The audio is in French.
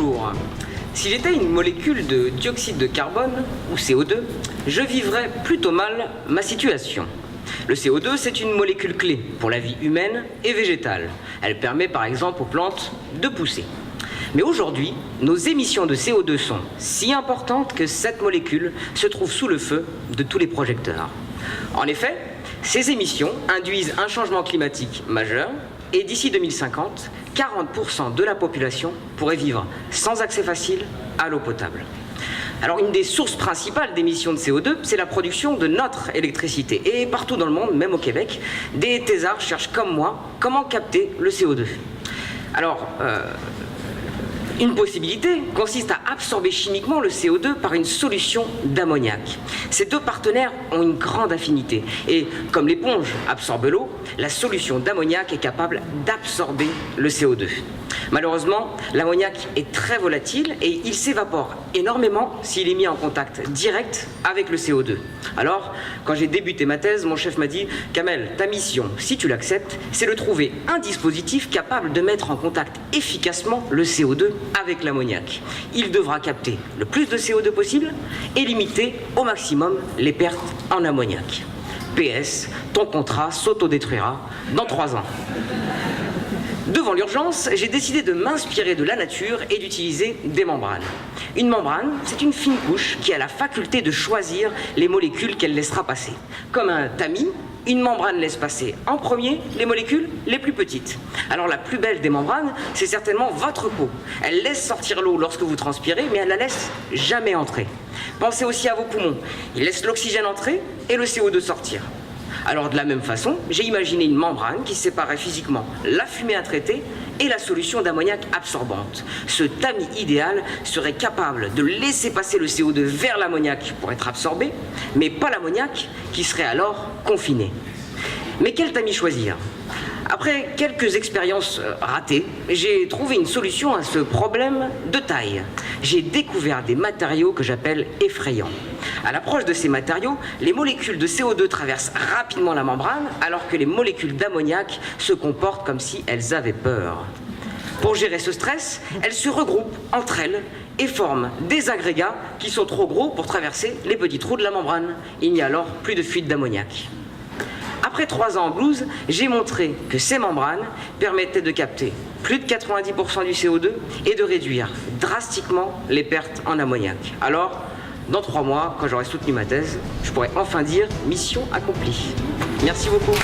Bonjour. Si j'étais une molécule de dioxyde de carbone, ou CO2, je vivrais plutôt mal ma situation. Le CO2, c'est une molécule clé pour la vie humaine et végétale. Elle permet par exemple aux plantes de pousser. Mais aujourd'hui, nos émissions de CO2 sont si importantes que cette molécule se trouve sous le feu de tous les projecteurs. En effet, ces émissions induisent un changement climatique majeur et d'ici 2050, 40% de la population pourrait vivre sans accès facile à l'eau potable. Alors une des sources principales d'émissions de CO2, c'est la production de notre électricité. Et partout dans le monde, même au Québec, des thésards cherchent comme moi comment capter le CO2. Alors, une possibilité consiste à absorber chimiquement le CO2 par une solution d'ammoniac. Ces deux partenaires ont une grande affinité et comme l'éponge absorbe l'eau, la solution d'ammoniac est capable d'absorber le CO2. Malheureusement, l'ammoniac est très volatile et il s'évapore énormément s'il est mis en contact direct avec le CO2. Alors, quand j'ai débuté ma thèse, mon chef m'a dit « Kamel, ta mission, si tu l'acceptes, c'est de trouver un dispositif capable de mettre en contact efficacement le CO2 avec l'ammoniac. Il devra capter le plus de CO2 possible et limiter au maximum les pertes en ammoniac. PS, ton contrat s'autodétruira dans 3 ans. » Devant l'urgence, j'ai décidé de m'inspirer de la nature et d'utiliser des membranes. Une membrane, c'est une fine couche qui a la faculté de choisir les molécules qu'elle laissera passer. Comme un tamis, une membrane laisse passer en premier les molécules les plus petites. Alors la plus belle des membranes, c'est certainement votre peau. Elle laisse sortir l'eau lorsque vous transpirez, mais elle la laisse jamais entrer. Pensez aussi à vos poumons. Ils laissent l'oxygène entrer et le CO2 sortir. Alors de la même façon, j'ai imaginé une membrane qui séparait physiquement la fumée à traiter et la solution d'ammoniac absorbante. Ce tamis idéal serait capable de laisser passer le CO2 vers l'ammoniac pour être absorbé, mais pas l'ammoniac qui serait alors confiné. Mais quel tamis choisir ? Après quelques expériences ratées, j'ai trouvé une solution à ce problème de taille. J'ai découvert des matériaux que j'appelle effrayants. À l'approche de ces matériaux, les molécules de CO2 traversent rapidement la membrane, alors que les molécules d'ammoniac se comportent comme si elles avaient peur. Pour gérer ce stress, elles se regroupent entre elles et forment des agrégats qui sont trop gros pour traverser les petits trous de la membrane. Il n'y a alors plus de fuite d'ammoniac. Après 3 ans en blouse, j'ai montré que ces membranes permettaient de capter plus de 90% du CO2 et de réduire drastiquement les pertes en ammoniac. Alors, dans 3 mois, quand j'aurai soutenu ma thèse, je pourrai enfin dire mission accomplie. Merci beaucoup.